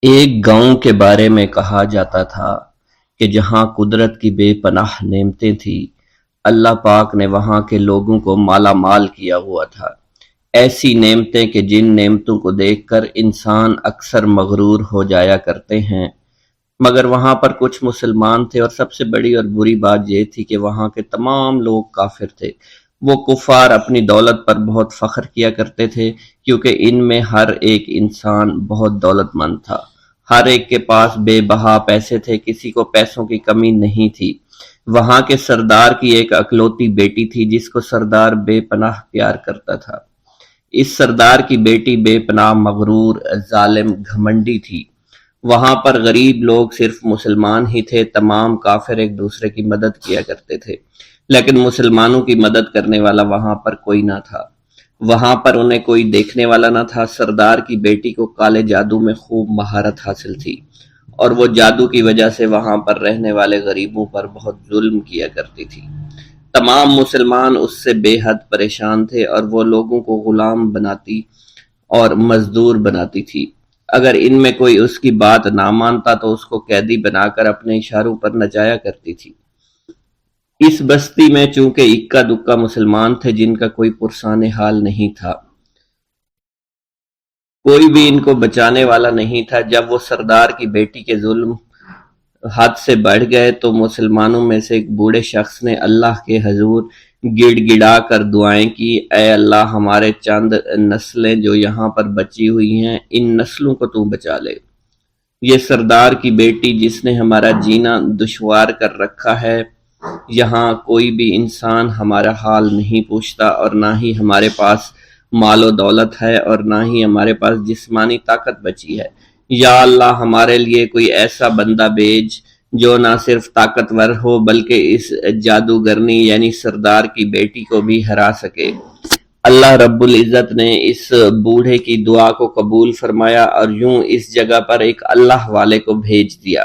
ایک گاؤں کے بارے میں کہا جاتا تھا کہ جہاں قدرت کی بے پناہ نعمتیں تھیں، اللہ پاک نے وہاں کے لوگوں کو مالا مال کیا ہوا تھا۔ ایسی نعمتیں کہ جن نعمتوں کو دیکھ کر انسان اکثر مغرور ہو جایا کرتے ہیں، مگر وہاں پر کچھ مسلمان تھے، اور سب سے بڑی اور بری بات یہ تھی کہ وہاں کے تمام لوگ کافر تھے۔ وہ کفار اپنی دولت پر بہت فخر کیا کرتے تھے، کیونکہ ان میں ہر ایک انسان بہت دولت مند تھا۔ ہر ایک کے پاس بے بہا پیسے تھے، کسی کو پیسوں کی کمی نہیں تھی۔ وہاں کے سردار کی ایک اکلوتی بیٹی تھی جس کو سردار بے پناہ پیار کرتا تھا۔ اس سردار کی بیٹی بے پناہ مغرور، ظالم، گھمنڈی تھی۔ وہاں پر غریب لوگ صرف مسلمان ہی تھے، تمام کافر ایک دوسرے کی مدد کیا کرتے تھے، لیکن مسلمانوں کی مدد کرنے والا وہاں پر کوئی نہ تھا۔ وہاں پر انہیں کوئی دیکھنے والا نہ تھا۔ سردار کی بیٹی کو کالے جادو میں خوب مہارت حاصل تھی، اور وہ جادو کی وجہ سے وہاں پر رہنے والے غریبوں پر بہت ظلم کیا کرتی تھی۔ تمام مسلمان اس سے بے حد پریشان تھے، اور وہ لوگوں کو غلام بناتی اور مزدور بناتی تھی۔ اگر ان میں کوئی اس کی بات نہ مانتا تو اس کو قیدی بنا کر اپنے اشاروں پر نچایا کرتی تھی۔ اس بستی میں چونکہ اکا دکا مسلمان تھے جن کا کوئی پرسان حال نہیں تھا، کوئی بھی ان کو بچانے والا نہیں تھا۔ جب وہ سردار کی بیٹی کے ظلم حد سے بڑھ گئے تو مسلمانوں میں سے ایک بوڑھے شخص نے اللہ کے حضور گڑ گڑا کر دعائیں کی، اے اللہ، ہمارے چند نسلیں جو یہاں پر بچی ہوئی ہیں، ان نسلوں کو تو بچا لے۔ یہ سردار کی بیٹی جس نے ہمارا جینا دشوار کر رکھا ہے، یہاں کوئی بھی انسان ہمارا حال نہیں پوچھتا، اور نہ ہی ہمارے پاس مال و دولت ہے، اور نہ ہی ہمارے پاس جسمانی طاقت بچی ہے۔ یا اللہ، ہمارے لیے کوئی ایسا بندہ بھیج جو نہ صرف طاقتور ہو بلکہ اس جادوگرنی یعنی سردار کی بیٹی کو بھی ہرا سکے۔ اللہ رب العزت نے اس بوڑھے کی دعا کو قبول فرمایا، اور یوں اس جگہ پر ایک اللہ والے کو بھیج دیا۔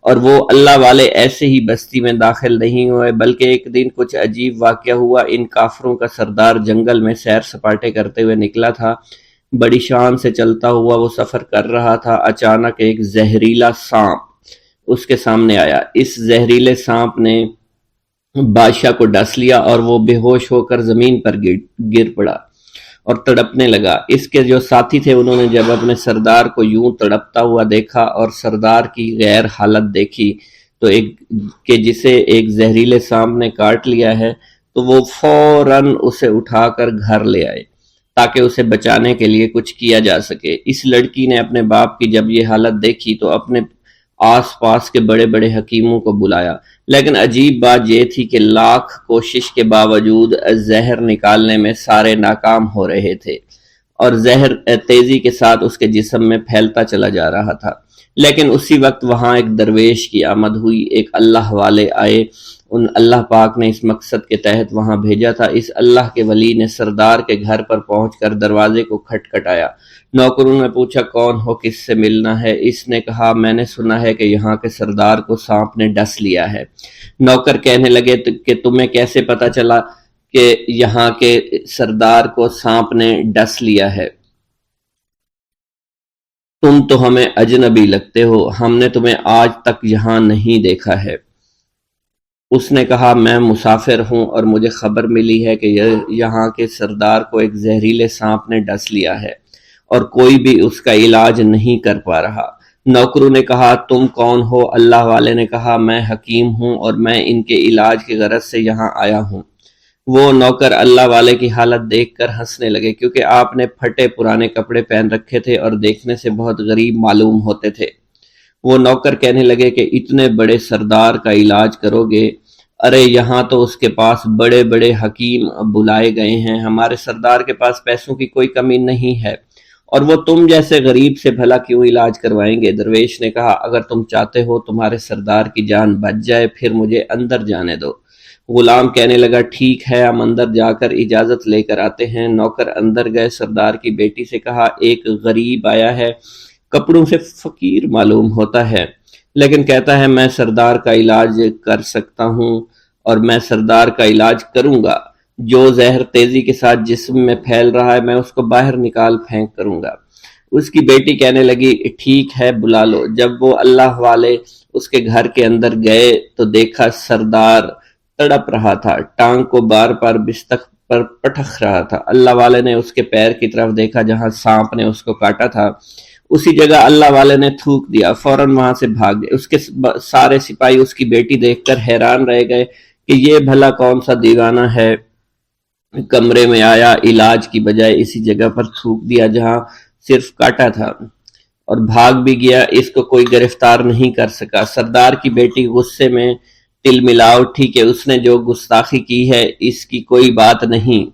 اور وہ اللہ والے ایسے ہی بستی میں داخل نہیں ہوئے، بلکہ ایک دن کچھ عجیب واقعہ ہوا۔ ان کافروں کا سردار جنگل میں سیر سپاٹے کرتے ہوئے نکلا تھا۔ بڑی شان سے چلتا ہوا وہ سفر کر رہا تھا۔ اچانک ایک زہریلا سانپ اس کے سامنے آیا۔ اس زہریلے سانپ نے بادشاہ کو ڈس لیا، اور وہ بے ہوش ہو کر زمین پر گر پڑا اور تڑپنے لگا۔ اس کے جو ساتھی تھے انہوں نے جب اپنے سردار کو یوں تڑپتا ہوا دیکھا اور سردار کی غیر حالت دیکھی تو کہ جسے ایک زہریلے سانپ نے کاٹ لیا ہے، تو وہ فوراً اسے اٹھا کر گھر لے آئے تاکہ اسے بچانے کے لیے کچھ کیا جا سکے۔ اس لڑکی نے اپنے باپ کی جب یہ حالت دیکھی تو اپنے آس پاس کے بڑے بڑے حکیموں کو بلایا، لیکن عجیب بات یہ تھی کہ لاکھ کوشش کے باوجود زہر نکالنے میں سارے ناکام ہو رہے تھے، اور زہر تیزی کے ساتھ اس کے جسم میں پھیلتا چلا جا رہا تھا۔ لیکن اسی وقت وہاں ایک درویش کی آمد ہوئی، ایک اللہ والے آئے، ان اللہ پاک نے اس مقصد کے تحت وہاں بھیجا تھا۔ اس اللہ کے ولی نے سردار کے گھر پر پہنچ کر دروازے کو کھٹکھٹایا۔ نوکروں نے پوچھا کون ہو، کس سے ملنا ہے؟ اس نے کہا میں نے سنا ہے کہ یہاں کے سردار کو سانپ نے ڈس لیا ہے۔ نوکر کہنے لگے کہ تمہیں کیسے پتا چلا کہ یہاں کے سردار کو سانپ نے ڈس لیا ہے؟ تم تو ہمیں اجنبی لگتے ہو، ہم نے تمہیں آج تک یہاں نہیں دیکھا ہے۔ اس نے کہا میں مسافر ہوں، اور مجھے خبر ملی ہے کہ یہاں کے سردار کو ایک زہریلے سانپ نے ڈس لیا ہے، اور کوئی بھی اس کا علاج نہیں کر پا رہا۔ نوکروں نے کہا تم کون ہو؟ اللہ والے نے کہا میں حکیم ہوں، اور میں ان کے علاج کی غرض سے یہاں آیا ہوں۔ وہ نوکر اللہ والے کی حالت دیکھ کر ہنسنے لگے، کیونکہ آپ نے پھٹے پرانے کپڑے پہن رکھے تھے اور دیکھنے سے بہت غریب معلوم ہوتے تھے۔ وہ نوکر کہنے لگے کہ اتنے بڑے سردار کا علاج کرو گے؟ ارے یہاں تو اس کے پاس بڑے بڑے حکیم بلائے گئے ہیں، ہمارے سردار کے پاس پیسوں کی کوئی کمی نہیں ہے، اور وہ تم جیسے غریب سے بھلا کیوں علاج کروائیں گے؟ درویش نے کہا اگر تم چاہتے ہو تمہارے سردار کی جان بچ جائے پھر مجھے اندر جانے دو۔ غلام کہنے لگا ٹھیک ہے، ہم اندر جا کر اجازت لے کر آتے ہیں۔ نوکر اندر گئے، سردار کی بیٹی سے کہا ایک غریب آیا ہے، کپڑوں سے فقیر معلوم ہوتا ہے، لیکن کہتا ہے میں سردار کا علاج کر سکتا ہوں، اور میں سردار کا علاج کروں گا۔ جو زہر تیزی کے ساتھ جسم میں پھیل رہا ہے میں اس کو باہر نکال پھینک کروں گا۔ اس کی بیٹی کہنے لگی ٹھیک ہے بلا لو۔ جب وہ اللہ والے اس کے گھر کے اندر گئے تو دیکھا سردار تڑپ رہا تھا، ٹانگ کو بار بار بستر پر پٹخ رہا تھا۔ اللہ والے نے اس کے پیر کی طرف دیکھا جہاں سانپ نے اس کو کاٹا تھا، اسی جگہ اللہ والے نے تھوک دیا، فوراً وہاں سے بھاگ گئے۔ اس کے سارے سپاہی اس کی بیٹی دیکھ کر حیران رہ گئے کہ یہ بھلا کون سا دیوانہ ہے، کمرے میں آیا، علاج کی بجائے اسی جگہ پر تھوک دیا جہاں صرف کاٹا تھا، اور بھاگ بھی گیا۔ اس کو کوئی گرفتار نہیں کر سکا۔ سردار کی بیٹی غصے میں تل ملا اٹھی کہ اس نے جو گستاخی کی ہے اس کی کوئی بات نہیں،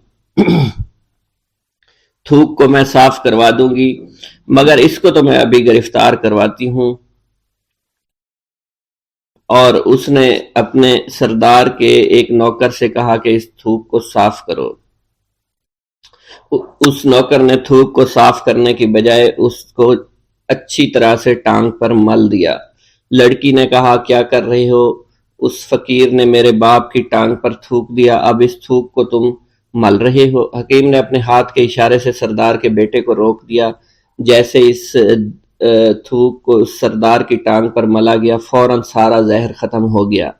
تھوک کو میں صاف کروا دوں گی، مگر اس کو تو میں ابھی گرفتار کرواتی ہوں۔ اور اس نے اپنے سردار کے ایک نوکر سے کہا کہ اس تھوک کو صاف کرو۔ اس نوکر نے تھوک کو صاف کرنے کی بجائے اس کو اچھی طرح سے ٹانگ پر مل دیا۔ لڑکی نے کہا کیا کر رہے ہو؟ اس فقیر نے میرے باپ کی ٹانگ پر تھوک دیا، اب اس تھوک کو تم مل رہے ہو؟ حکیم نے اپنے ہاتھ کے اشارے سے سردار کے بیٹے کو روک دیا۔ جیسے اس تھوک کو سردار کی ٹانگ پر ملا گیا، فوراً سارا زہر ختم ہو گیا۔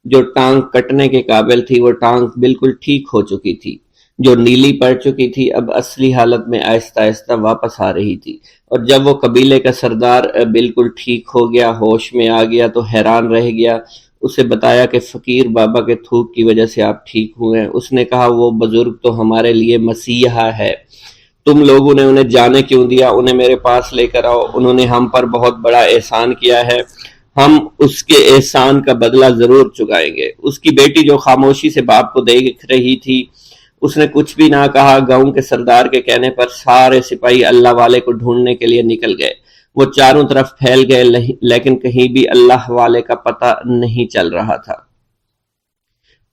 جو ٹانگ کٹنے کے قابل تھی وہ ٹانگ بالکل ٹھیک ہو چکی تھی، جو نیلی پڑ چکی تھی اب اصلی حالت میں آہستہ آہستہ واپس آ رہی تھی۔ اور جب وہ قبیلے کا سردار بالکل ٹھیک ہو گیا، ہوش میں آ گیا تو حیران رہ گیا۔ اسے بتایا کہ فقیر بابا کے تھوک کی وجہ سے آپ ٹھیک ہوئے ہیں۔ اس نے کہا وہ بزرگ تو ہمارے لیے مسیحا ہے، تم لوگوں نے انہیں جانے کیوں دیا؟ انہیں میرے پاس لے کر آؤ، انہوں نے ہم پر بہت بڑا احسان کیا ہے، ہم اس کے احسان کا بدلہ ضرور چکائیں گے۔ اس کی بیٹی جو خاموشی سے باپ کو دیکھ رہی تھی، اس نے کچھ بھی نہ کہا۔ گاؤں کے سردار کے کہنے پر سارے سپاہی اللہ والے کو ڈھونڈنے کے لیے نکل گئے۔ وہ چاروں طرف پھیل گئے لیکن کہیں بھی اللہ والے کا پتہ نہیں چل رہا تھا۔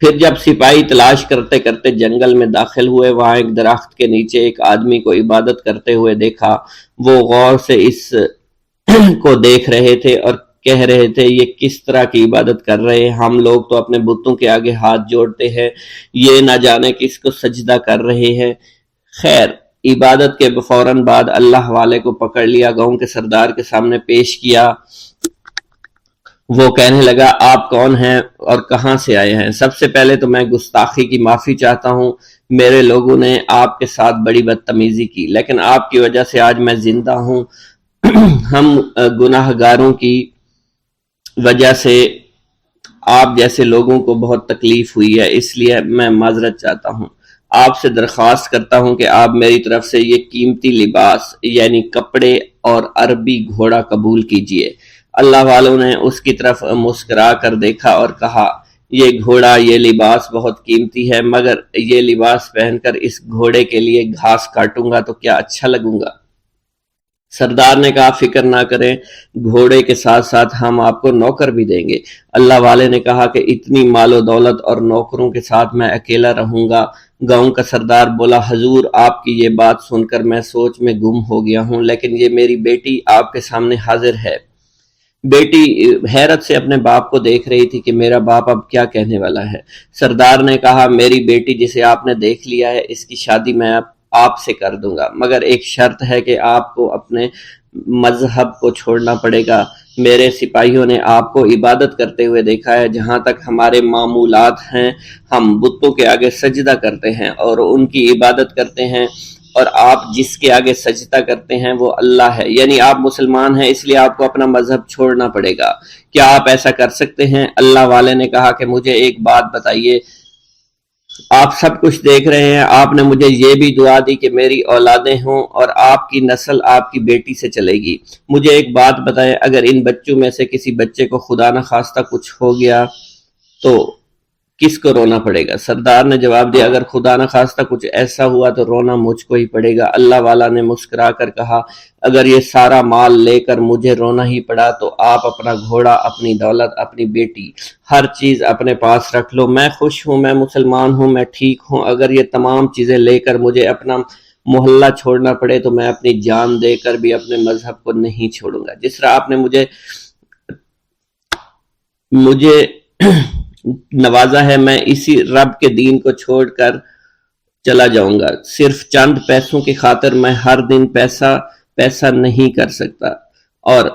پھر جب سپاہی تلاش کرتے کرتے جنگل میں داخل ہوئے، وہاں ایک درخت کے نیچے ایک آدمی کو عبادت کرتے ہوئے دیکھا۔ وہ غور سے اس کو دیکھ رہے تھے اور کہہ رہے تھے یہ کس طرح کی عبادت کر رہے ہیں؟ ہم لوگ تو اپنے بتوں کے آگے ہاتھ جوڑتے ہیں، یہ نہ جانے کس کو سجدہ کر رہے ہیں۔ خیر، عبادت کے فوراً بعد اللہ والے کو پکڑ لیا، گاؤں کے سردار کے سامنے پیش کیا۔ وہ کہنے لگا آپ کون ہیں اور کہاں سے آئے ہیں؟ سب سے پہلے تو میں گستاخی کی معافی چاہتا ہوں، میرے لوگوں نے آپ کے ساتھ بڑی بدتمیزی کی، لیکن آپ کی وجہ سے آج میں زندہ ہوں۔ ہم گناہ گاروں کی وجہ سے آپ جیسے لوگوں کو بہت تکلیف ہوئی ہے، اس لیے میں معذرت چاہتا ہوں۔ آپ سے درخواست کرتا ہوں کہ آپ میری طرف سے یہ قیمتی لباس یعنی کپڑے اور عربی گھوڑا قبول کیجئے۔ اللہ والوں نے اس کی طرف مسکرا کر دیکھا اور کہا یہ گھوڑا، یہ لباس بہت قیمتی ہے، مگر یہ لباس پہن کر اس گھوڑے کے لیے گھاس کاٹوں گا تو کیا اچھا لگوں گا؟ سردار نے کہا فکر نہ کریں، گھوڑے کے ساتھ ساتھ ہم آپ کو نوکر بھی دیں گے۔ اللہ والے نے کہا کہ اتنی مال و دولت اور نوکروں کے ساتھ میں اکیلا رہوں گا؟ گاؤں کا سردار بولا حضور آپ کی یہ بات سن کر میں سوچ میں گم ہو گیا ہوں، لیکن یہ میری بیٹی آپ کے سامنے حاضر ہے۔ بیٹی حیرت سے اپنے باپ کو دیکھ رہی تھی کہ میرا باپ اب کیا کہنے والا ہے۔ سردار نے کہا میری بیٹی جسے آپ نے دیکھ لیا ہے اس کی شادی میں آپ سے کر دوں گا، مگر ایک شرط ہے کہ آپ کو اپنے مذہب کو چھوڑنا پڑے گا۔ میرے سپاہیوں نے آپ کو عبادت کرتے ہوئے دیکھا ہے، جہاں تک ہمارے معمولات ہیں ہم بتوں کے آگے سجدہ کرتے ہیں اور ان کی عبادت کرتے ہیں، اور آپ جس کے آگے سجدہ کرتے ہیں وہ اللہ ہے، یعنی آپ مسلمان ہیں، اس لیے آپ کو اپنا مذہب چھوڑنا پڑے گا۔ کیا آپ ایسا کر سکتے ہیں؟ اللہ والے نے کہا کہ مجھے ایک بات بتائیے، آپ سب کچھ دیکھ رہے ہیں، آپ نے مجھے یہ بھی دعا دی کہ میری اولادیں ہوں اور آپ کی نسل آپ کی بیٹی سے چلے گی۔ مجھے ایک بات بتائیں، اگر ان بچوں میں سے کسی بچے کو خدا نہ خواستہ کچھ ہو گیا تو کس کو رونا پڑے گا؟ سردار نے جواب دیا اگر خدا نہ خواستہ کچھ ایسا ہوا تو رونا مجھ کو ہی پڑے گا۔ اللہ والا نے مسکرا کر کہا اگر یہ سارا مال لے کر مجھے رونا ہی پڑا تو آپ اپنا گھوڑا، اپنی دولت، اپنی بیٹی، ہر چیز اپنے پاس رکھ لو۔ میں خوش ہوں، میں مسلمان ہوں، میں ٹھیک ہوں۔ اگر یہ تمام چیزیں لے کر مجھے اپنا محلہ چھوڑنا پڑے تو میں اپنی جان دے کر بھی اپنے مذہب کو نہیں چھوڑوں گا۔ جس طرح آپ نے مجھے نوازا ہے، میں اسی رب کے دین کو چھوڑ کر چلا جاؤں گا۔ صرف چند پیسوں کی خاطر میں ہر دن پیسہ پیسہ نہیں کر سکتا، اور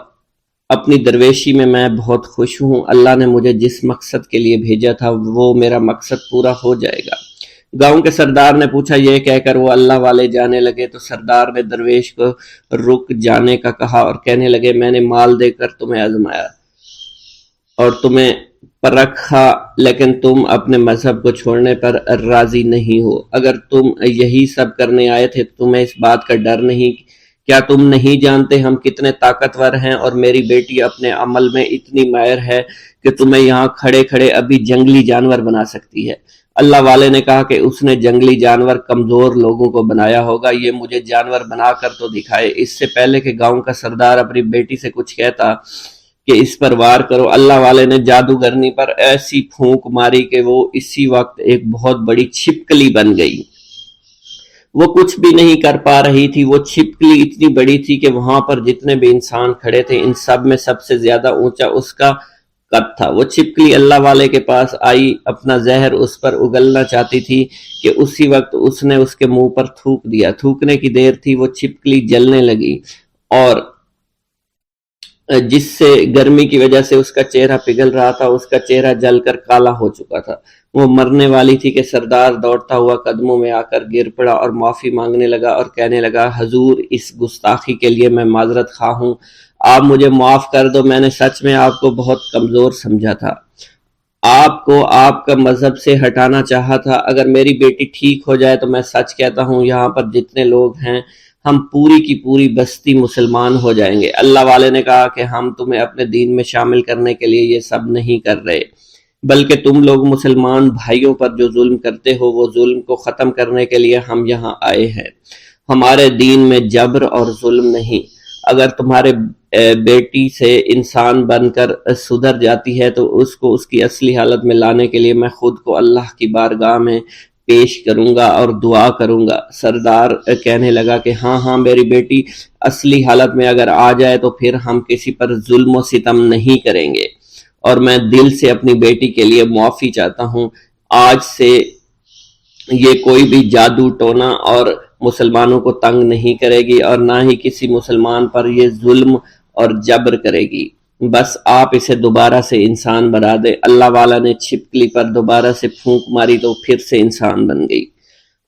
اپنی درویشی میں بہت خوش ہوں۔ اللہ نے مجھے جس مقصد کے لیے بھیجا تھا وہ میرا مقصد پورا ہو جائے گا۔ گاؤں کے سردار نے پوچھا، یہ کہہ کر وہ اللہ والے جانے لگے تو سردار نے درویش کو رک جانے کا کہا اور کہنے لگے، میں نے مال دے کر تمہیں آزمایا اور تمہیں پرکھا، لیکن تم اپنے مذہب کو چھوڑنے پر راضی نہیں ہو۔ اگر تم یہی سب کرنے آئے تھے تو تمہیں اس بات کا ڈر نہیں؟ کیا تم نہیں جانتے ہم کتنے طاقتور ہیں، اور میری بیٹی اپنے عمل میں اتنی ماہر ہے کہ تمہیں یہاں کھڑے کھڑے ابھی جنگلی جانور بنا سکتی ہے۔ اللہ والے نے کہا کہ اس نے جنگلی جانور کمزور لوگوں کو بنایا ہوگا، یہ مجھے جانور بنا کر تو دکھائے۔ اس سے پہلے کہ گاؤں کا سردار اپنی بیٹی سے کچھ کہتا کہ اس پر وار کرو، اللہ والے نے جادوگرنی پر ایسی پھونک ماری کہ وہ اسی وقت ایک بہت بڑی چھپکلی بن گئی۔ وہ کچھ بھی نہیں کر پا رہی تھی، وہ چھپکلی اتنی بڑی تھی کہ وہاں پر جتنے بھی انسان کھڑے تھے ان سب میں سب سے زیادہ اونچا اس کا قد تھا۔ وہ چھپکلی اللہ والے کے پاس آئی، اپنا زہر اس پر اگلنا چاہتی تھی کہ اسی وقت اس نے اس کے منہ پر تھوک دیا۔ تھوکنے کی دیر تھی، وہ چھپکلی جلنے لگی اور جس سے گرمی کی وجہ سے اس کا چہرہ پگھل رہا تھا، اس کا چہرہ جل کر کالا ہو چکا تھا۔ وہ مرنے والی تھی کہ سردار دوڑتا ہوا قدموں میں آ کر گر پڑا اور معافی مانگنے لگا اور کہنے لگا، حضور اس گستاخی کے لیے میں معذرت خواہ ہوں، آپ مجھے معاف کر دو، میں نے سچ میں آپ کو بہت کمزور سمجھا تھا، آپ کو آپ کا مذہب سے ہٹانا چاہا تھا۔ اگر میری بیٹی ٹھیک ہو جائے تو میں سچ کہتا ہوں یہاں پر جتنے لوگ ہیں ہم پوری کی پوری بستی مسلمان ہو جائیں گے۔ اللہ والے نے کہا کہ ہم تمہیں اپنے دین میں شامل کرنے کے لیے یہ سب نہیں کر رہے، بلکہ تم لوگ مسلمان بھائیوں پر جو ظلم کرتے ہو وہ ظلم کو ختم کرنے کے لیے ہم یہاں آئے ہیں۔ ہمارے دین میں جبر اور ظلم نہیں۔ اگر تمہارے بیٹی سے انسان بن کر سدھر جاتی ہے تو اس کو اس کی اصلی حالت میں لانے کے لیے میں خود کو اللہ کی بارگاہ میں پیش کروں گا اور دعا کروں گا۔ سردار کہنے لگا کہ ہاں میری بیٹی اصلی حالت میں اگر آ جائے تو پھر ہم کسی پر ظلم و ستم نہیں کریں گے، اور میں دل سے اپنی بیٹی کے لیے معافی چاہتا ہوں۔ آج سے یہ کوئی بھی جادو ٹونا اور مسلمانوں کو تنگ نہیں کرے گی، اور نہ ہی کسی مسلمان پر یہ ظلم اور جبر کرے گی۔ بس آپ اسے دوبارہ سے انسان بنا دے۔ اللہ والا نے چھپکلی پر دوبارہ سے پھونک ماری تو پھر سے انسان بن گئی،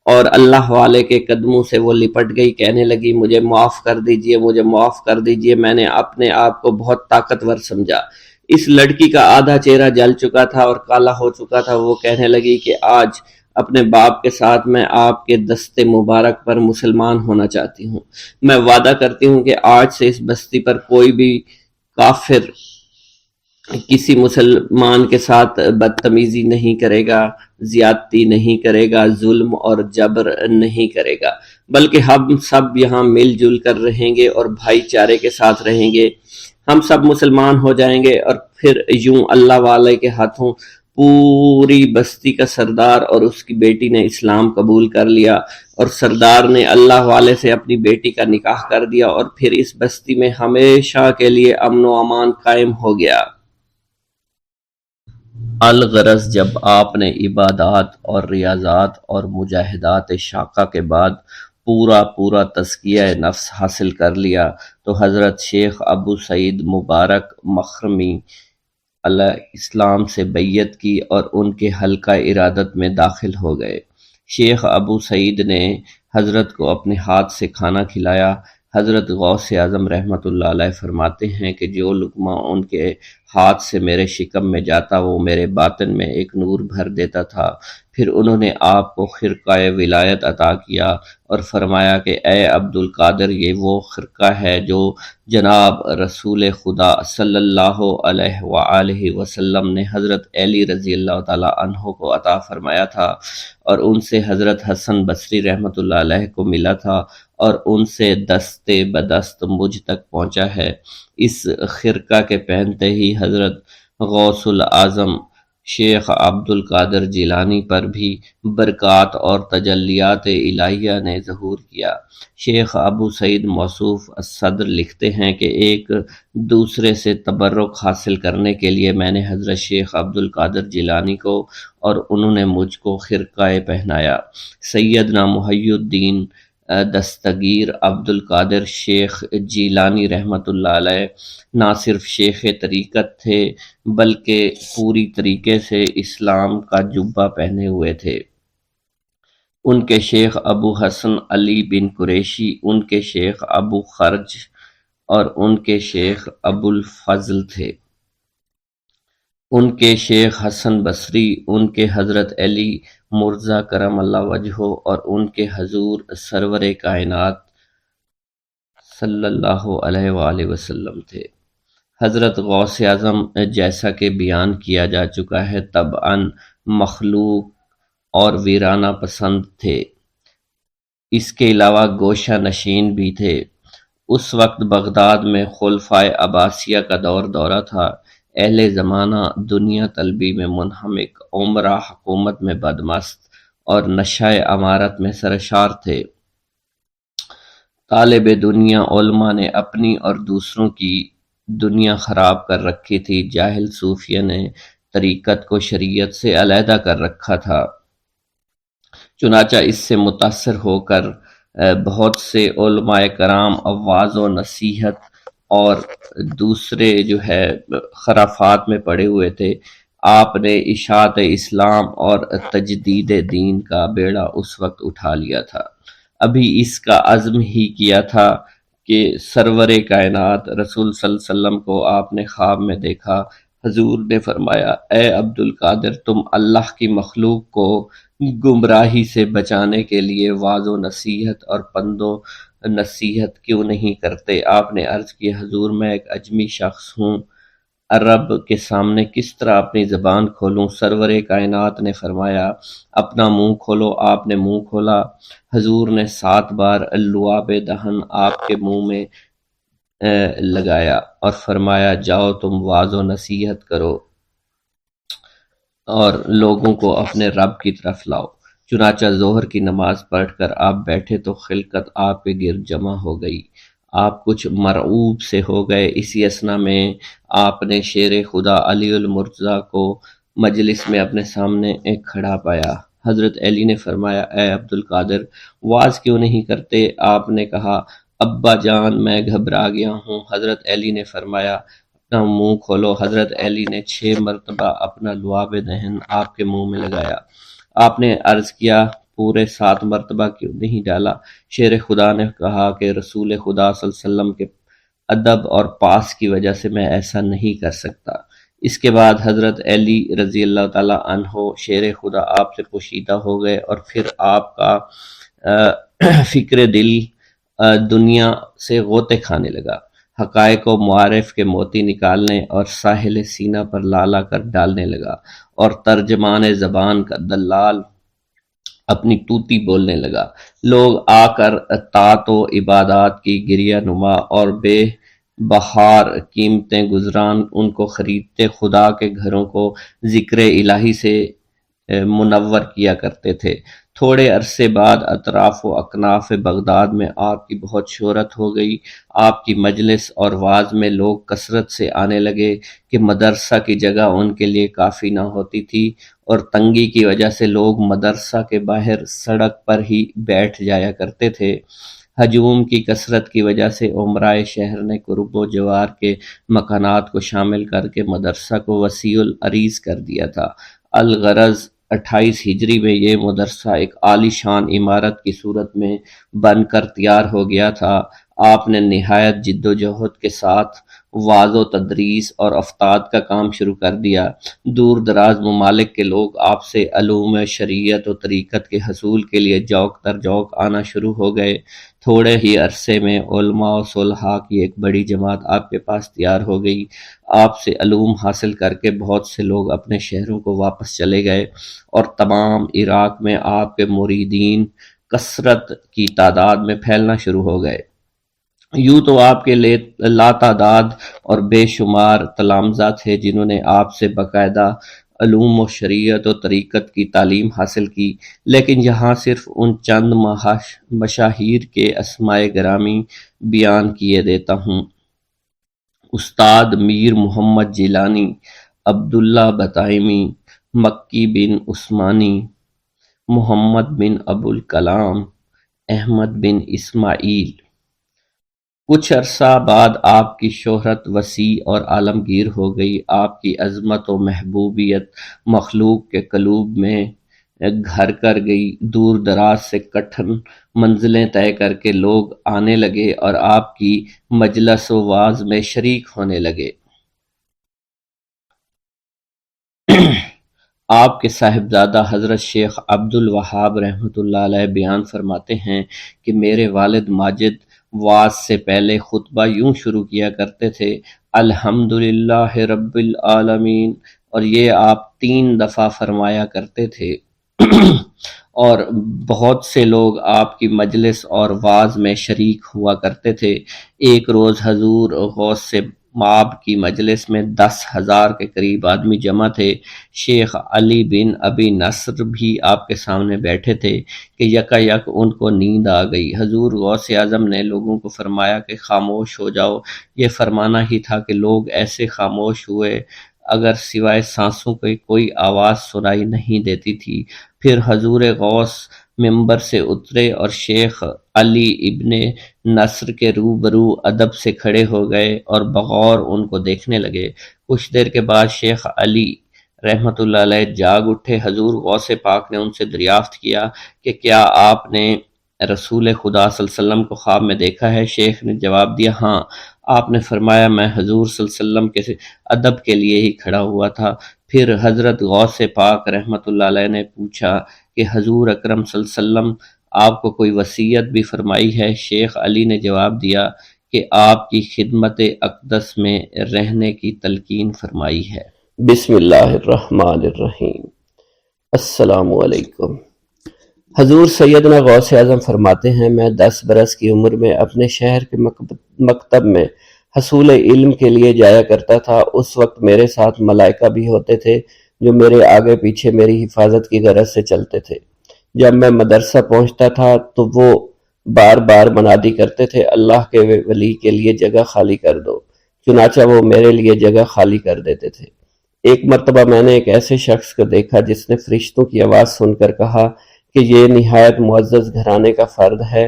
اور اللہ والے کے قدموں سے وہ لپٹ گئی، کہنے لگی، مجھے معاف کر دیجئے، مجھے معاف کر دیجئے، میں نے اپنے آپ کو بہت طاقتور سمجھا۔ اس لڑکی کا آدھا چہرہ جل چکا تھا اور کالا ہو چکا تھا۔ وہ کہنے لگی کہ آج اپنے باپ کے ساتھ میں آپ کے دست مبارک پر مسلمان ہونا چاہتی ہوں۔ میں وعدہ کرتی ہوں کہ آج سے اس بستی پر کوئی بھی کافر کسی مسلمان کے ساتھ بدتمیزی نہیں کرے گا، زیادتی نہیں کرے گا، ظلم اور جبر نہیں کرے گا، بلکہ ہم سب یہاں مل جل کر رہیں گے اور بھائی چارے کے ساتھ رہیں گے۔ ہم سب مسلمان ہو جائیں گے، اور پھر یوں اللہ والے کے ہاتھوں پوری بستی کا سردار اور اس کی بیٹی نے اسلام قبول کر لیا، اور سردار نے اللہ والے سے اپنی بیٹی کا نکاح کر دیا، اور پھر اس بستی میں ہمیشہ کے لیے امن و امان قائم ہو گیا۔ الغرض جب آپ نے عبادات اور ریاضات اور مجاہدات شاقہ کے بعد پورا تزکیہ نفس حاصل کر لیا تو حضرت شیخ ابو سعید مبارک مخرمی علیہ السلام سے بیعت کی اور ان کے حلقہ ارادت میں داخل ہو گئے۔ شیخ ابو سعید نے حضرت کو اپنے ہاتھ سے کھانا کھلایا۔ حضرت غوث اعظم رحمۃ اللہ علیہ فرماتے ہیں کہ جو لقمہ ان کے ہاتھ سے میرے شکم میں جاتا وہ میرے باطن میں ایک نور بھر دیتا تھا۔ پھر انہوں نے آپ کو خرقہ ولایت عطا کیا اور فرمایا کہ اے عبد القادر، یہ وہ خرقہ ہے جو جناب رسول خدا صلی اللہ علیہ وآلہ وسلم نے حضرت علی رضی اللہ تعالی عنہ کو عطا فرمایا تھا، اور ان سے حضرت حسن بصری رحمۃ اللہ علیہ کو ملا تھا، اور ان سے دست بدست مجھ تک پہنچا ہے۔ اس خرقہ کے پہنتے ہی حضرت غوث العظم شیخ عبد القادر جیلانی پر بھی برکات اور تجلیات الہیہ نے ظہور کیا۔ شیخ ابو سعید موصوف الصدر لکھتے ہیں کہ ایک دوسرے سے تبرک حاصل کرنے کے لیے میں نے حضرت شیخ عبد القادر جیلانی کو اور انہوں نے مجھ کو خرقہ پہنایا۔ سیدنا محی الدین دستگیر عبد القادر شیخ جیلانی رحمۃ اللہ علیہ نہ صرف شیخ طریقت تھے بلکہ پوری طریقے سے اسلام کا جبہ پہنے ہوئے تھے۔ ان کے شیخ ابو حسن علی بن قریشی، ان کے شیخ ابو خرج اور ان کے شیخ ابو الفضل تھے۔ ان کے شیخ حسن بصری، ان کے حضرت علی مرزا کرم اللہ وجہہ اور ان کے حضور سرور کائنات صلی اللہ علیہ وآلہ وسلم تھے۔ حضرت غوث اعظم جیسا کہ بیان کیا جا چکا ہے طبعاً مخلوق اور ویرانہ پسند تھے، اس کے علاوہ گوشہ نشین بھی تھے۔ اس وقت بغداد میں خلفائے عباسیہ کا دورہ تھا۔ اہل زمانہ دنیا طلبی میں منہمک، عمرہ حکومت میں بدمست اور نشہ امارت میں سرشار تھے۔ طالب دنیا علماء نے اپنی اور دوسروں کی دنیا خراب کر رکھی تھی، جاہل صوفیہ نے طریقت کو شریعت سے علیحدہ کر رکھا تھا۔ چنانچہ اس سے متاثر ہو کر بہت سے علماء کرام وعظ و نصیحت اور دوسرے خرافات میں پڑے ہوئے تھے۔ آپ نے اشاعت اسلام اور تجدید دین کا بیڑا اس وقت اٹھا لیا تھا۔ ابھی اس کا عزم ہی کیا تھا کہ سرور کائنات رسول صلی اللہ علیہ وسلم کو آپ نے خواب میں دیکھا۔ حضور نے فرمایا، اے عبد القادر، تم اللہ کی مخلوق کو گمراہی سے بچانے کے لیے وعظ و نصیحت اور پند و نصیحت کیوں نہیں کرتے؟ آپ نے عرض کی، حضور میں ایک اجمی شخص ہوں، عرب کے سامنے کس طرح اپنی زبان کھولوں؟ سرور کائنات نے فرمایا، اپنا منہ کھولو۔ آپ نے منہ کھولا۔ حضور نے 7 بار لعاب دہن آپ کے منہ میں لگایا اور فرمایا، جاؤ تم وعظ و نصیحت کرو اور لوگوں کو اپنے رب کی طرف لاؤ۔ چنانچہ ظہر کی نماز پڑھ کر آپ بیٹھے تو خلقت آپ کے گرد جمع ہو گئی۔ آپ کچھ مرعوب سے ہو گئے۔ اسی اثنا میں آپ نے شیر خدا علی المرتضیٰ کو مجلس میں اپنے سامنے ایک کھڑا پایا۔ حضرت علی نے فرمایا، اے عبد القادر، واز کیوں نہیں کرتے؟ آپ نے کہا، ابا جان میں گھبرا گیا ہوں۔ حضرت علی نے فرمایا، اپنا منہ کھولو۔ حضرت علی نے 6 مرتبہ اپنا لعاب دہن آپ کے منہ میں لگایا۔ آپ نے عرض کیا، پورے 7 مرتبہ کیوں نہیں ڈالا؟ شیر خدا نے کہا کہ رسول خدا صلی اللہ علیہ وسلم کے ادب اور پاس کی وجہ سے میں ایسا نہیں کر سکتا۔ اس کے بعد حضرت علی رضی اللہ تعالیٰ عنہ شیر خدا آپ سے پوشیدہ ہو گئے اور پھر آپ کا فکر دل دنیا سے غوطے کھانے لگا، حقائق و معارف کے موتی نکالنے اور ساحل سینہ پر لالا کر ڈالنے لگا، اور ترجمان زبان کا دلال اپنی توتی بولنے لگا۔ لوگ آ کر طاعت و عبادات کی گریہ نما اور بے بہار قیمتیں گزران ان کو خریدتے خدا کے گھروں کو ذکر الہی سے منور کیا کرتے تھے۔ تھوڑے عرصے بعد اطراف و اکناف بغداد میں آپ کی بہت شہرت ہو گئی۔ آپ کی مجلس اور وعظ میں لوگ کثرت سے آنے لگے کہ مدرسہ کی جگہ ان کے لیے کافی نہ ہوتی تھی، اور تنگی کی وجہ سے لوگ مدرسہ کے باہر سڑک پر ہی بیٹھ جایا کرتے تھے۔ ہجوم کی کثرت کی وجہ سے عمرائے شہر نے قرب و جوار کے مکانات کو شامل کر کے مدرسہ کو وسیع العریض کر دیا تھا۔ الغرض 28 ہجری میں یہ مدرسہ ایک عالی شان عمارت کی صورت میں بن کر تیار ہو گیا تھا۔ آپ نے نہایت جد و جہد کے ساتھ وعظ و تدریس اور افتاد کا کام شروع کر دیا۔ دور دراز ممالک کے لوگ آپ سے علوم شریعت و طریقت کے حصول کے لیے جوق در جوق آنا شروع ہو گئے۔ تھوڑے ہی عرصے میں علماء و صلحاء کی ایک بڑی جماعت آپ کے پاس تیار ہو گئی۔ آپ سے علوم حاصل کر کے بہت سے لوگ اپنے شہروں کو واپس چلے گئے، اور تمام عراق میں آپ کے مریدین کثرت کی تعداد میں پھیلنا شروع ہو گئے۔ یوں تو آپ کے لاتعداد اور بے شمار تلامذہ تھے جنہوں نے آپ سے باقاعدہ علوم و شریعت و طریقت کی تعلیم حاصل کی، لیکن یہاں صرف ان چند مشاہیر کے اسمائے گرامی بیان کیے دیتا ہوں۔ استاد میر محمد جیلانی، عبداللہ بطائمی، مکی بن عثمانی، محمد بن ابو الکلام، احمد بن اسماعیل۔ کچھ عرصہ بعد آپ کی شہرت وسیع اور عالمگیر ہو گئی۔ آپ کی عظمت و محبوبیت مخلوق کے قلوب میں گھر کر گئی۔ دور دراز سے کٹھن منزلیں طے کر کے لوگ آنے لگے اور آپ کی مجلس و واعظ میں شریک ہونے لگے۔ آپ کے صاحبزادہ حضرت شیخ عبد الوہاب رحمۃ اللہ علیہ بیان فرماتے ہیں کہ میرے والد ماجد واعظ سے پہلے خطبہ یوں شروع کیا کرتے تھے: الحمدللہ رب العالمین، اور یہ آپ 3 دفعہ فرمایا کرتے تھے۔ اور بہت سے لوگ آپ کی مجلس اور واعظ میں شریک ہوا کرتے تھے۔ ایک روز حضور غوث سے مآب کی مجلس میں 10,000 کے قریب آدمی جمع تھے۔ شیخ علی بن ابی نصر بھی آپ کے سامنے بیٹھے تھے کہ یکا یک ان کو نیند آ گئی۔ حضور غوث اعظم نے لوگوں کو فرمایا کہ خاموش ہو جاؤ۔ یہ فرمانا ہی تھا کہ لوگ ایسے خاموش ہوئے اگر سوائے سانسوں کی کوئی آواز سنائی نہیں دیتی تھی۔ پھر حضور غوث ممبر سے اترے اور شیخ علی ابن نصر کے روبرو ادب سے کھڑے ہو گئے اور بغور ان کو دیکھنے لگے۔ کچھ دیر کے بعد شیخ علی رحمۃ اللہ علیہ جاگ اٹھے۔ حضور غوث پاک نے ان سے دریافت کیا کہ کیا آپ نے رسول خدا صلی اللہ علیہ وسلم کو خواب میں دیکھا ہے؟ شیخ نے جواب دیا، ہاں۔ آپ نے فرمایا، میں حضور صلی اللہ علیہ وسلم کے ادب کے لیے ہی کھڑا ہوا تھا۔ پھر حضرت غوث پاک رحمۃ اللہ علیہ نے پوچھا کہ حضور اکرم صلی اللہ علیہ وسلم آپ کو کوئی وصیت بھی فرمائی ہے؟ شیخ علی نے جواب دیا کہ آپ کی خدمت اقدس میں رہنے کی تلقین فرمائی ہے۔ بسم اللہ الرحمن الرحیم۔ السلام علیکم۔ حضور سیدنا غوث اعظم فرماتے ہیں، میں 10 برس کی عمر میں اپنے شہر کے مکتب میں حصول علم کے لیے جایا کرتا تھا۔ اس وقت میرے ساتھ ملائکہ بھی ہوتے تھے جو میرے آگے پیچھے میری حفاظت کی غرض سے چلتے تھے۔ جب میں مدرسہ پہنچتا تھا تو وہ بار بار منادی کرتے تھے، اللہ کے ولی کے لیے جگہ خالی کر دو۔ چنانچہ وہ میرے لیے جگہ خالی کر دیتے تھے۔ ایک مرتبہ میں نے ایک ایسے شخص کو دیکھا جس نے فرشتوں کی آواز سن کر کہا کہ یہ نہایت معزز گھرانے کا فرد ہے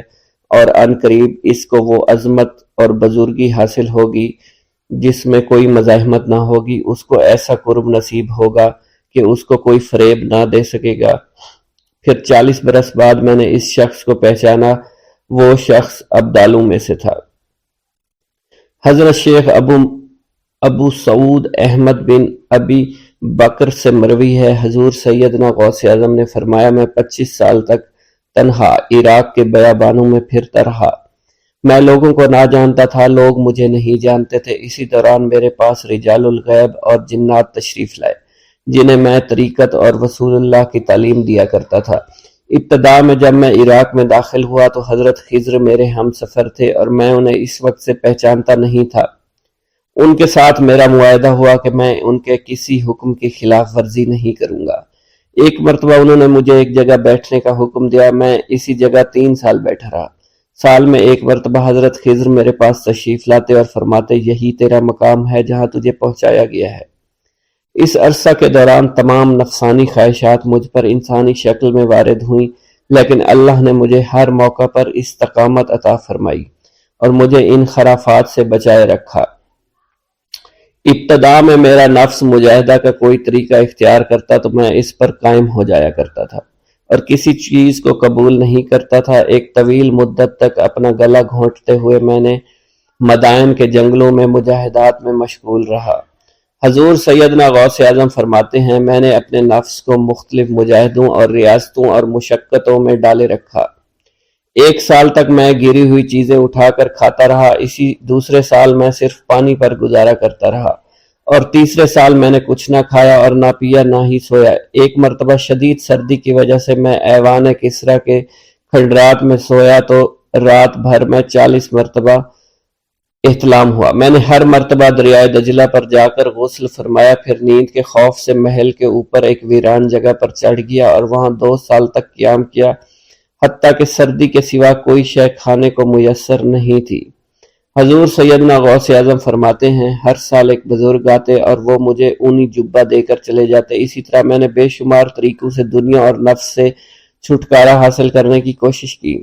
اور عن قریب اس کو وہ عظمت اور بزرگی حاصل ہوگی جس میں کوئی مزاحمت نہ ہوگی۔ اس کو ایسا قرب نصیب ہوگا کہ اس کو کوئی فریب نہ دے سکے گا۔ پھر 40 برس بعد میں نے اس شخص کو پہچانا۔ وہ شخص ابدالوں میں سے تھا۔ حضرت شیخ ابو سعود احمد بن ابی بکر سے مروی ہے، حضور سیدنا غوث اعظم نے فرمایا، میں 25 سال تک تنہا عراق کے بیابانوں میں پھرتا رہا۔ میں لوگوں کو نہ جانتا تھا، لوگ مجھے نہیں جانتے تھے۔ اسی دوران میرے پاس رجال الغیب اور جنات تشریف لائے جنہیں میں طریقت اور رسول اللہ کی تعلیم دیا کرتا تھا۔ ابتدا میں جب میں عراق میں داخل ہوا تو حضرت خضر میرے ہم سفر تھے اور میں انہیں اس وقت سے پہچانتا نہیں تھا۔ ان کے ساتھ میرا معاہدہ ہوا کہ میں ان کے کسی حکم کی خلاف ورزی نہیں کروں گا۔ ایک مرتبہ انہوں نے مجھے ایک جگہ بیٹھنے کا حکم دیا، میں اسی جگہ 3 سال بیٹھا رہا۔ سال میں ایک مرتبہ حضرت خضر میرے پاس تشریف لاتے اور فرماتے، یہی تیرا مقام ہے جہاں تجھے پہنچایا گیا ہے۔ اس عرصہ کے دوران تمام نفسانی خواہشات مجھ پر انسانی شکل میں وارد ہوئیں، لیکن اللہ نے مجھے ہر موقع پر استقامت عطا فرمائی اور مجھے ان خرافات سے بچائے رکھا۔ ابتدا میں میرا نفس مجاہدہ کا کوئی طریقہ اختیار کرتا تو میں اس پر قائم ہو جایا کرتا تھا اور کسی چیز کو قبول نہیں کرتا تھا۔ ایک طویل مدت تک اپنا گلا گھونٹتے ہوئے میں نے مدائن کے جنگلوں میں مجاہدات میں مشغول رہا۔ حضور سیدنا غوث اعظم فرماتے ہیں، میں نے اپنے نفس کو مختلف مجاہدوں اور ریاستوں اور مشقتوں میں ڈالے رکھا۔ 1 سال تک میں گری ہوئی چیزیں اٹھا کر کھاتا رہا۔ اسی دوسرے سال میں صرف پانی پر گزارا کرتا رہا اور تیسرے سال میں نے کچھ نہ کھایا اور نہ پیا نہ ہی سویا۔ ایک مرتبہ شدید سردی کی وجہ سے میں ایوان کسریٰ کے کھنڈرات میں سویا تو رات بھر میں 40 مرتبہ احتلام ہوا۔ میں نے ہر مرتبہ دریائے دجلہ پر جا کر غسل فرمایا، پھر نیند کے خوف سے محل کے اوپر ایک ویران جگہ پر چڑھ گیا اور وہاں 2 سال تک قیام کیا، حتیٰ کہ سردی کے سوا کوئی شے کھانے کو میسر نہیں تھی۔ حضور سیدنا غوث اعظم فرماتے ہیں، ہر سال ایک بزرگ آتے اور وہ مجھے اونی جبہ دے کر چلے جاتے۔ اسی طرح میں نے بے شمار طریقوں سے دنیا اور نفس سے چھٹکارا حاصل کرنے کی کوشش کی۔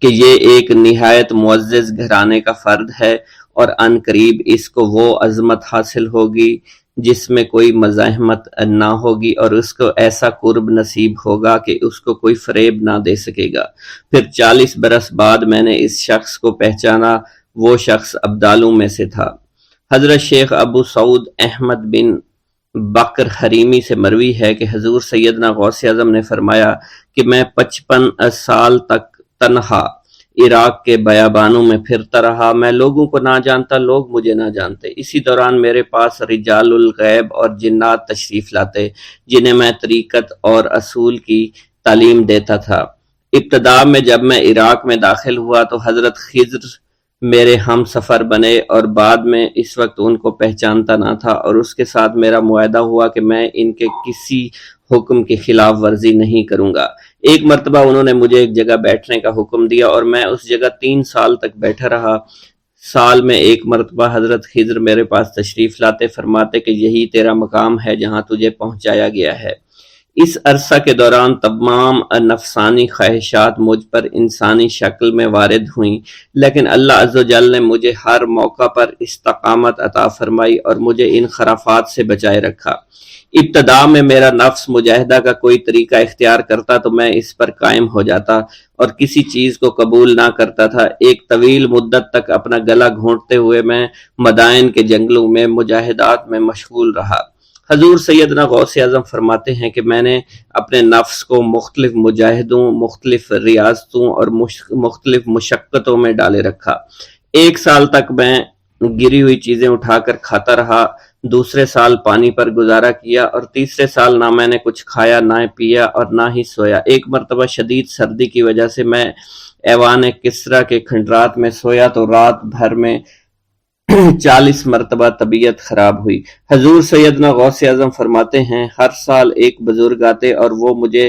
کہ یہ ایک نہایت معزز گھرانے کا فرد ہے اور ان قریب اس کو وہ عظمت حاصل ہوگی جس میں کوئی مزاحمت نہ ہوگی، اور اس کو ایسا قرب نصیب ہوگا کہ اس کو کوئی فریب نہ دے سکے گا۔ پھر 40 برس بعد میں نے اس شخص کو پہچانا، وہ شخص ابدالوں میں سے تھا۔ حضرت شیخ ابو سعود احمد بن بکر حریمی سے مروی ہے کہ حضور سیدنا غوث اعظم نے فرمایا کہ میں 55 سال تک تنہا عراق کے بیابانوں میں پھرتا رہا، میں لوگوں کو نہ جانتا، لوگ مجھے نہ جانتے۔ اسی دوران میرے پاس رجال الغیب اور جنات تشریف لاتے جنہیں میں طریقت اور اصول کی تعلیم دیتا تھا۔ ابتدا میں جب میں عراق میں داخل ہوا تو حضرت خضر میرے ہم سفر بنے، اور بعد میں اس وقت ان کو پہچانتا نہ تھا، اور اس کے ساتھ میرا معاہدہ ہوا کہ میں ان کے کسی حکم کی خلاف ورزی نہیں کروں گا۔ ایک مرتبہ انہوں نے مجھے ایک جگہ بیٹھنے کا حکم دیا اور میں اس جگہ 3 سال تک بیٹھا رہا۔ سال میں ایک مرتبہ حضرت خضر میرے پاس تشریف لاتے، فرماتے کہ یہی تیرا مقام ہے جہاں تجھے پہنچایا گیا ہے۔ اس عرصہ کے دوران تمام نفسانی خواہشات مجھ پر انسانی شکل میں وارد ہوئیں، لیکن اللہ عز و جل نے مجھے ہر موقع پر استقامت عطا فرمائی اور مجھے ان خرافات سے بچائے رکھا۔ ابتدا میں میرا نفس مجاہدہ کا کوئی طریقہ اختیار کرتا تو میں اس پر قائم ہو جاتا اور کسی چیز کو قبول نہ کرتا تھا۔ ایک طویل مدت تک اپنا گلا گھونٹتے ہوئے میں مدائن کے جنگلوں میں مجاہدات میں مشغول رہا۔ حضور سیدنا غوث اعظم فرماتے ہیں کہ میں نے اپنے نفس کو مختلف مجاہدوں، مختلف ریاضتوں اور مختلف مشقتوں میں ڈالے رکھا۔ 1 سال تک میں گری ہوئی چیزیں اٹھا کر کھاتا رہا، دوسرے سال پانی پر گزارا کیا، اور تیسرے سال نہ میں نے کچھ کھایا، نہ پیا اور نہ ہی سویا۔ ایک مرتبہ شدید سردی کی وجہ سے میں ایوان کسریٰ کے کھنڈرات میں سویا تو رات بھر میں 40 مرتبہ طبیعت خراب ہوئی۔ حضور سیدنا غوث اعظم فرماتے ہیں ہر سال ایک بزرگ آتے اور وہ مجھے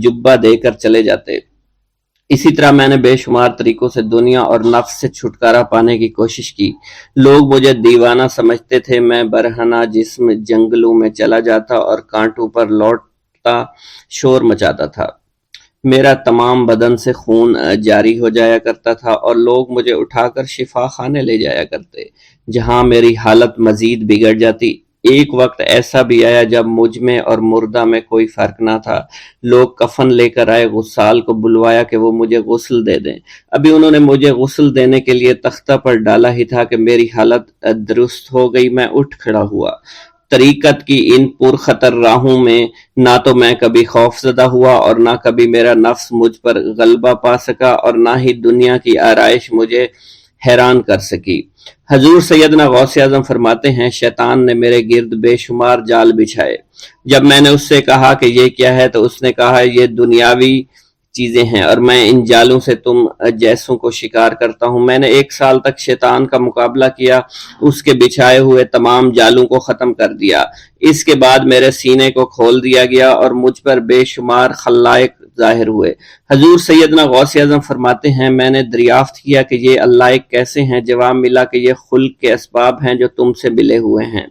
جبہ دے کر چلے جاتے۔ اسی طرح میں نے بے شمار طریقوں سے دنیا اور نفس سے چھٹکارا پانے کی کوشش کی۔ لوگ مجھے دیوانہ سمجھتے تھے۔ میں برہنہ جسم جنگلوں میں چلا جاتا اور کانٹوں پر لوٹتا شور مچاتا تھا۔ میرا تمام بدن سے خون جاری ہو جایا کرتا تھا اور لوگ مجھے اٹھا کر شفا خانے لے جایا کرتے، جہاں میری حالت مزید بگڑ جاتی۔ ایک وقت ایسا بھی آیا جب مجھ میں اور مردہ میں کوئی فرق نہ تھا۔ لوگ کفن لے کر آئے، غسال کو بلوایا کہ وہ مجھے غسل دے دیں۔ ابھی انہوں نے مجھے غسل دینے کے لیے تختہ پر ڈالا ہی تھا کہ میری حالت درست ہو گئی۔ میں اٹھ کھڑا ہوا۔ طریقت کی ان پرخطر راہوں میں نہ تو میں کبھی خوف زدہ ہوا اور نہ کبھی میرا نفس مجھ پر غلبہ پا سکا، اور نہ ہی دنیا کی آرائش مجھے حیران کر سکی۔ حضور سیدنا غوث اعظم فرماتے ہیں شیطان نے میرے گرد بے شمار جال بچھائے۔ جب میں نے اس سے کہا کہ یہ کیا ہے تو اس نے کہا یہ دنیاوی چیزیں ہیں اور میں ان جالوں سے تم جیسوں کو شکار کرتا ہوں۔ میں نے 1 سال تک شیطان کا مقابلہ کیا، اس کے بچھائے ہوئے تمام جالوں کو ختم کر دیا۔ اس کے بعد میرے سینے کو کھول دیا گیا اور مجھ پر بے شمار خلائق ظاہر ہوئے۔ حضور سیدنا غوث اعظم فرماتے ہیں میں نے دریافت کیا کہ یہ علائق کیسے ہیں؟ جواب ملا کہ یہ خلق کے اسباب ہیں جو تم سے ملے ہوئے ہیں۔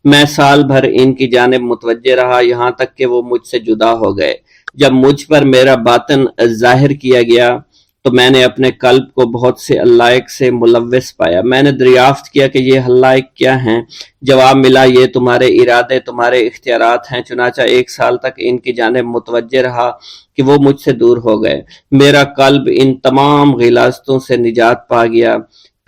میں سال بھر ان کی جانب متوجہ رہا، یہاں تک کہ وہ مجھ سے جدا ہو گئے۔ جب مجھ پر میرا باطن ظاہر کیا گیا تو میں نے اپنے قلب کو بہت سے علائق سے ملوث پایا۔ میں نے دریافت کیا کہ یہ علائق کیا ہیں؟ جواب ملا یہ تمہارے ارادے، تمہارے اختیارات ہیں۔ چنانچہ 1 سال تک ان کی جانب متوجہ رہا کہ وہ مجھ سے دور ہو گئے۔ میرا قلب ان تمام غلاظتوں سے نجات پا گیا۔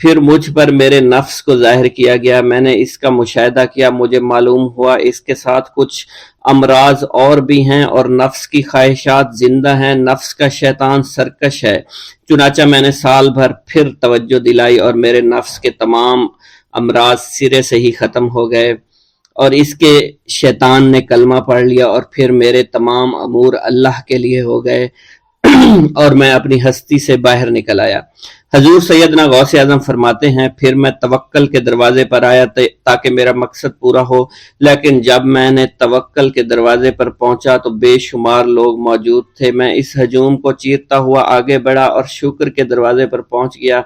پھر مجھ پر میرے نفس کو ظاہر کیا گیا، میں نے اس کا مشاہدہ کیا، مجھے معلوم ہوا اس کے ساتھ کچھ امراض اور بھی ہیں اور نفس کی خواہشات زندہ ہیں، نفس کا شیطان سرکش ہے۔ چنانچہ میں نے سال بھر پھر توجہ دلائی اور میرے نفس کے تمام امراض سرے سے ہی ختم ہو گئے اور اس کے شیطان نے کلمہ پڑھ لیا اور پھر میرے تمام امور اللہ کے لیے ہو گئے اور میں اپنی ہستی سے باہر نکل آیا۔ حضور سیدنا غوث اعظم فرماتے ہیں پھر میں توکل کے دروازے پر آیا تاکہ میرا مقصد پورا ہو، لیکن جب میں نے توکل کے دروازے پر پہنچا تو بے شمار لوگ موجود تھے۔ میں اس ہجوم کو چیرتا ہوا آگے بڑھا اور شکر کے دروازے پر پہنچ گیا۔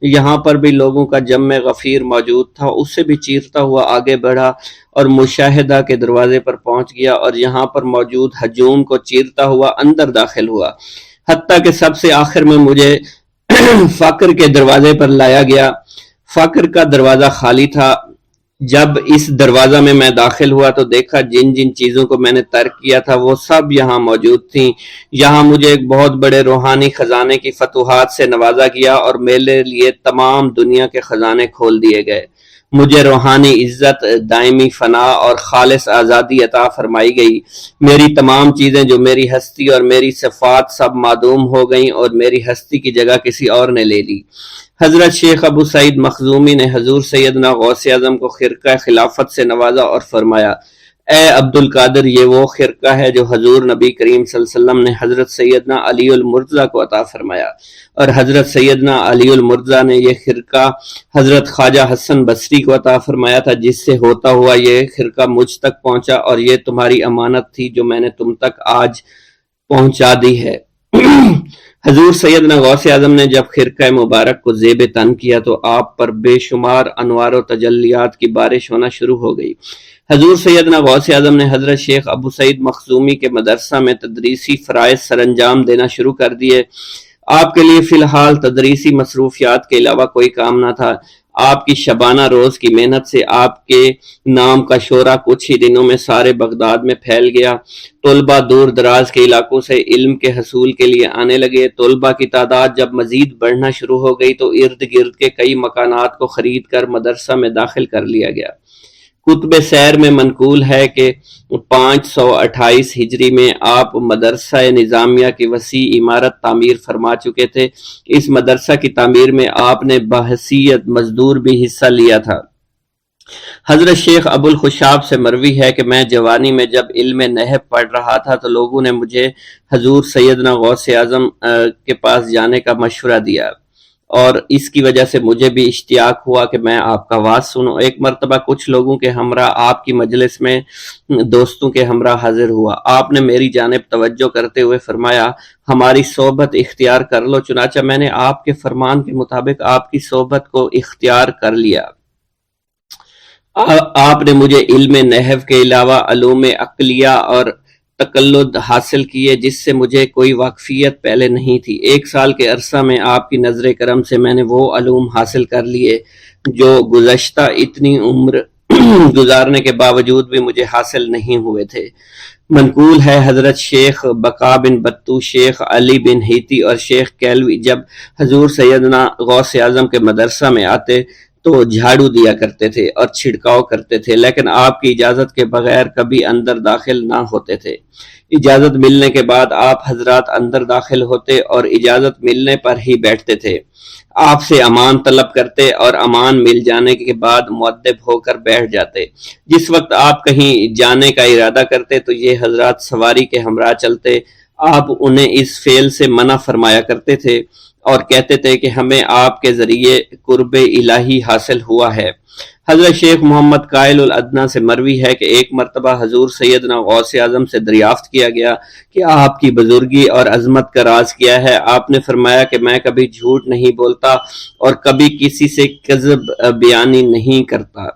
یہاں پر بھی لوگوں کا جمع غفیر موجود تھا، اسے بھی چیرتا ہوا آگے بڑھا اور مشاہدہ کے دروازے پر پہنچ گیا اور یہاں پر موجود ہجوم کو چیرتا ہوا اندر داخل ہوا۔ حتیٰ کہ سب سے آخر میں مجھے فقر کے دروازے پر لایا گیا۔ فقر کا دروازہ خالی تھا۔ جب اس دروازہ میں داخل ہوا تو دیکھا جن جن چیزوں کو میں نے ترک کیا تھا وہ سب یہاں موجود تھیں۔ یہاں مجھے ایک بہت بڑے روحانی خزانے کی فتوحات سے نوازا گیا اور میرے لیے تمام دنیا کے خزانے کھول دیے گئے۔ مجھے روحانی عزت، دائمی فنا اور خالص آزادی عطا فرمائی گئی۔ میری تمام چیزیں جو میری ہستی اور میری صفات سب معدوم ہو گئیں اور میری ہستی کی جگہ کسی اور نے لے لی۔ حضرت شیخ ابو سعید مخزومی نے حضور سیدنا غوث اعظم کو خرقہ خلافت سے نوازا اور فرمایا، اے عبد القادر، یہ وہ خرقہ ہے جو حضور نبی کریم صلی اللہ علیہ وسلم نے حضرت سیدنا علی المرتضیٰ کو عطا فرمایا، اور حضرت سیدنا علی المرتضیٰ نے یہ خرقہ حضرت خواجہ حسن بصری کو عطا فرمایا تھا، جس سے ہوتا ہوا یہ خرقہ مجھ تک پہنچا، اور یہ تمہاری امانت تھی جو میں نے تم تک آج پہنچا دی ہے۔ حضور سیدنا غوث اعظم نے جب خرقہ مبارک کو زیب تن کیا تو آپ پر بے شمار انوار و تجلیات کی بارش ہونا شروع ہو گئی۔ حضور سیدنا غوث اعظم نے حضرت شیخ ابو سعید مخزومی کے مدرسہ میں تدریسی فرائض سر انجام دینا شروع کر دیے۔ آپ کے لیے فی الحال تدریسی مصروفیات کے علاوہ کوئی کام نہ تھا۔ آپ کی شبانہ روز کی محنت سے آپ کے نام کا شعرہ کچھ ہی دنوں میں سارے بغداد میں پھیل گیا۔ طلبہ دور دراز کے علاقوں سے علم کے حصول کے لیے آنے لگے۔ طلبہ کی تعداد جب مزید بڑھنا شروع ہو گئی تو ارد گرد کے کئی مکانات کو خرید کر مدرسہ میں داخل کر لیا گیا۔ کتب سیر میں منقول ہے کہ 528 ہجری میں آپ مدرسہ نظامیہ کی وسیع عمارت تعمیر فرما چکے تھے۔ اس مدرسہ کی تعمیر میں آپ نے بحیثیت مزدور بھی حصہ لیا تھا۔ حضرت شیخ ابو الخشاب سے مروی ہے کہ میں جوانی میں جب علم نحو پڑھ رہا تھا تو لوگوں نے مجھے حضور سیدنا غوث اعظم کے پاس جانے کا مشورہ دیا، اور اس کی وجہ سے مجھے بھی اشتیاق ہوا کہ میں آپ کا واز سنوں۔ ایک مرتبہ کچھ لوگوں کے ہمراہ آپ کی مجلس میں دوستوں کے ہمراہ حاضر ہوا۔ آپ نے میری جانب توجہ کرتے ہوئے فرمایا، ہماری صحبت اختیار کر لو۔ چنانچہ میں نے آپ کے فرمان کے مطابق آپ کی صحبت کو اختیار کر لیا۔ آپ نے مجھے علم نحو کے علاوہ علوم عقلیہ اور تقلد حاصل کیے جس سے مجھے کوئی واقفیت پہلے نہیں تھی۔ 1 سال کے عرصہ میں آپ کی نظر کرم سے میں نے وہ علوم حاصل کر لیے جو گزشتہ اتنی عمر گزارنے کے باوجود بھی مجھے حاصل نہیں ہوئے تھے۔ منقول ہے حضرت شیخ بقا بن بطو، شیخ علی بن ہیتی اور شیخ کیلوی جب حضور سیدنا غوث اعظم کے مدرسہ میں آتے تو جھاڑو دیا کرتے تھے اور چھڑکاؤ کرتے تھے، لیکن آپ کی اجازت کے بغیر کبھی اندر داخل نہ ہوتے تھے۔ اجازت ملنے کے بعد آپ حضرات اندر داخل ہوتے اور اجازت ملنے پر ہی بیٹھتے تھے۔ آپ سے امان طلب کرتے اور امان مل جانے کے بعد مؤدب ہو کر بیٹھ جاتے۔ جس وقت آپ کہیں جانے کا ارادہ کرتے تو یہ حضرات سواری کے ہمراہ چلتے۔ آپ انہیں اس فعل سے منع فرمایا کرتے تھے اور کہتے تھے کہ ہمیں آپ کے ذریعے قرب الہی حاصل ہوا ہے۔ حضرت شیخ محمد قائل الادنیٰ سے مروی ہے کہ ایک مرتبہ حضور سیدنا غوث اعظم سے دریافت کیا گیا کہ آپ کی بزرگی اور عظمت کا راز کیا ہے۔ آپ نے فرمایا کہ میں کبھی جھوٹ نہیں بولتا اور کبھی کسی سے کذب بیانی نہیں کرتا۔